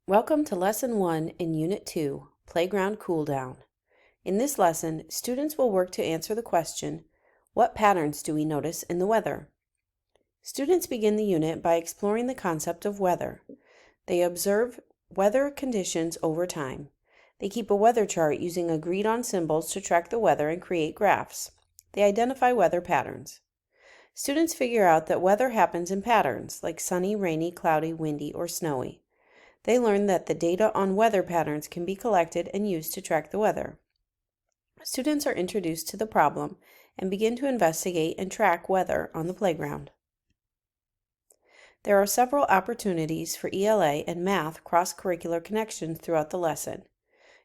Welcome to Lesson 1 in Unit 2, Playground Cool Down. In this lesson, students will work to answer the question, what patterns do we notice in the weather? Students begin the unit by exploring the concept of weather. They observe weather conditions over time. They keep a weather chart using agreed-on symbols to track the weather and create graphs. They identify weather patterns. Students figure out that weather happens in patterns, like sunny, rainy, cloudy, windy, or snowy. They learn that the data on weather patterns can be collected and used to track the weather. Students are introduced to the problem and begin to investigate and track weather on the playground. There are several opportunities for ELA and math cross-curricular connections throughout the lesson.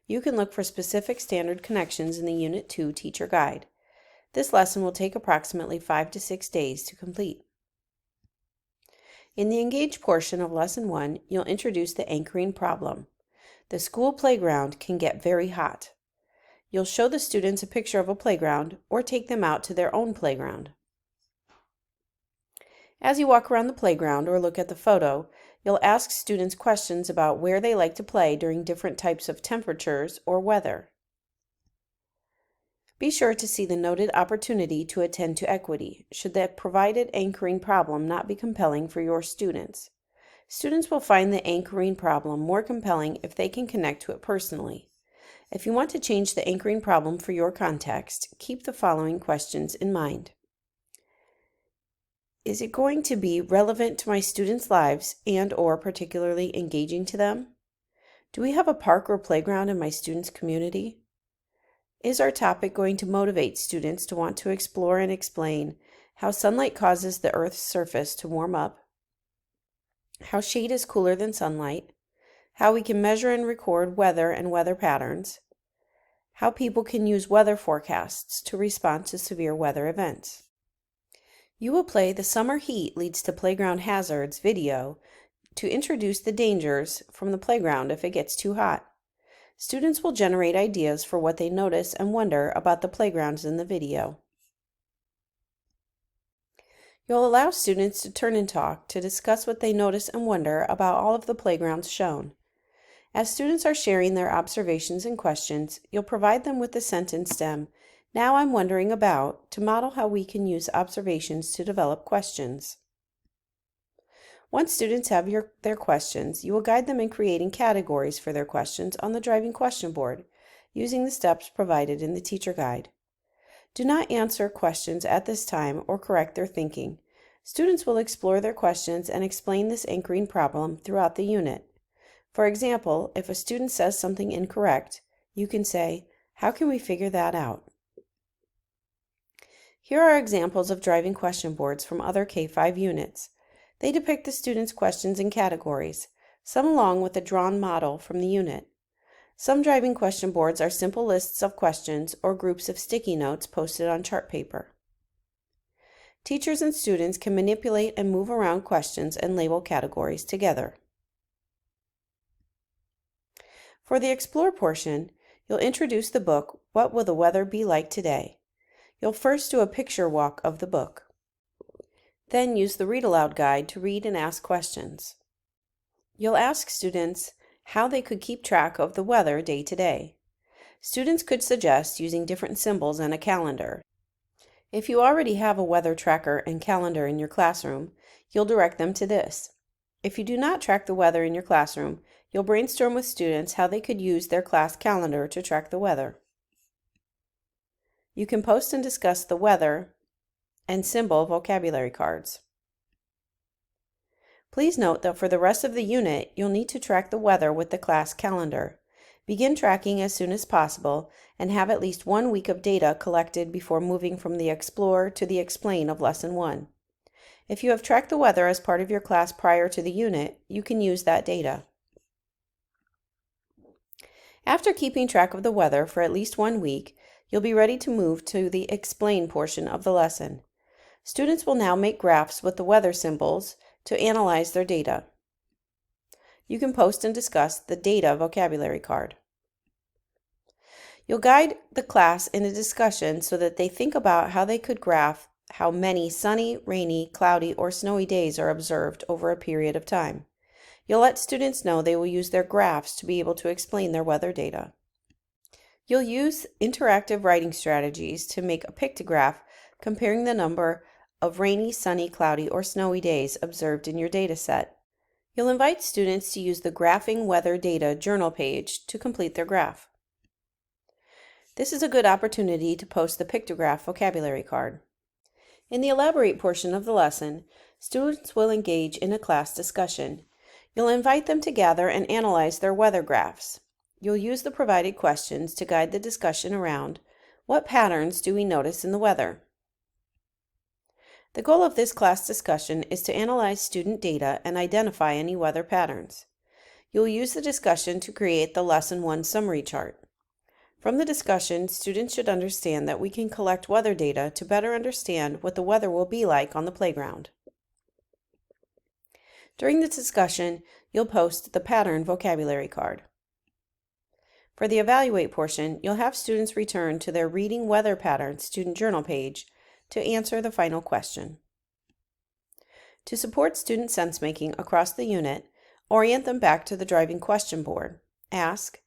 You can look for specific standard connections in the Unit 2 teacher guide. This lesson will take approximately 5 to 6 days to complete. In the Engage portion of Lesson 1, you'll introduce the anchoring problem. The school playground can get very hot. You'll show the students a picture of a playground or take them out to their own playground. As you walk around the playground or look at the photo, you'll ask students questions about where they like to play during different types of temperatures or weather. Be sure to see the noted opportunity to attend to equity, should the provided anchoring problem not be compelling for your students. Students will find the anchoring problem more compelling if they can connect to it personally. If you want to change the anchoring problem for your context, keep the following questions in mind. Is it going to be relevant to my students' lives and/or particularly engaging to them? Do we have a park or playground in my students' community? Is our topic going to motivate students to want to explore and explain how sunlight causes the Earth's surface to warm up, how shade is cooler than sunlight, how we can measure and record weather and weather patterns, how people can use weather forecasts to respond to severe weather events? You will play the Summer Heat Leads to Playground Hazards video to introduce the dangers from the playground if it gets too hot. Students will generate ideas for what they notice and wonder about the playgrounds in the video. You'll allow students to turn and talk to discuss what they notice and wonder about all of the playgrounds shown. As students are sharing their observations and questions, you'll provide them with the sentence stem, "Now I'm wondering about," to model how we can use observations to develop questions. Once students have their questions, you will guide them in creating categories for their questions on the driving question board, using the steps provided in the teacher guide. Do not answer questions at this time or correct their thinking. Students will explore their questions and explain this anchoring problem throughout the unit. For example, if a student says something incorrect, you can say, "How can we figure that out?" Here are examples of driving question boards from other K-5 units. They depict the students' questions in categories, some along with a drawn model from the unit. Some driving question boards are simple lists of questions or groups of sticky notes posted on chart paper. Teachers and students can manipulate and move around questions and label categories together. For the Explore portion, you'll introduce the book, What Will the Weather Be Like Today? You'll first do a picture walk of the book. Then use the Read Aloud guide to read and ask questions. You'll ask students how they could keep track of the weather day to day. Students could suggest using different symbols and a calendar. If you already have a weather tracker and calendar in your classroom, you'll direct them to this. If you do not track the weather in your classroom, you'll brainstorm with students how they could use their class calendar to track the weather. You can post and discuss the weather and symbol vocabulary cards. Please note that for the rest of the unit, you'll need to track the weather with the class calendar. Begin tracking as soon as possible and have at least 1 week of data collected before moving from the Explore to the Explain of Lesson 1. If you have tracked the weather as part of your class prior to the unit, you can use that data. After keeping track of the weather for at least 1 week, you'll be ready to move to the Explain portion of the lesson. Students will now make graphs with the weather symbols to analyze their data. You can post and discuss the data vocabulary card. You'll guide the class in a discussion so that they think about how they could graph how many sunny, rainy, cloudy, or snowy days are observed over a period of time. You'll let students know they will use their graphs to be able to explain their weather data. You'll use interactive writing strategies to make a pictograph comparing the number of rainy, sunny, cloudy, or snowy days observed in your data set. You'll invite students to use the Graphing Weather Data journal page to complete their graph. This is a good opportunity to post the pictograph vocabulary card. In the Elaborate portion of the lesson, students will engage in a class discussion. You'll invite them to gather and analyze their weather graphs. You'll use the provided questions to guide the discussion around what patterns do we notice in the weather. The goal of this class discussion is to analyze student data and identify any weather patterns. You'll use the discussion to create the Lesson 1 summary chart. From the discussion, students should understand that we can collect weather data to better understand what the weather will be like on the playground. During the discussion, you'll post the pattern vocabulary card. For the Evaluate portion, you'll have students return to their Reading Weather Patterns student journal page to answer the final question. To support student sense-making across the unit, orient them back to the driving question board. Ask,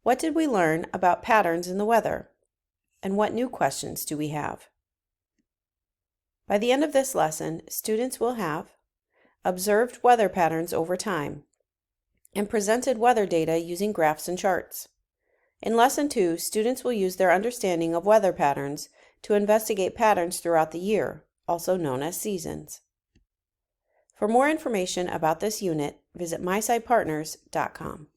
what did we learn about patterns in the weather? And what new questions do we have? By the end of this lesson, students will have observed weather patterns over time and presented weather data using graphs and charts. In Lesson 2, students will use their understanding of weather patterns to investigate patterns throughout the year, also known as seasons. For more information about this unit, visit mysidepartners.com.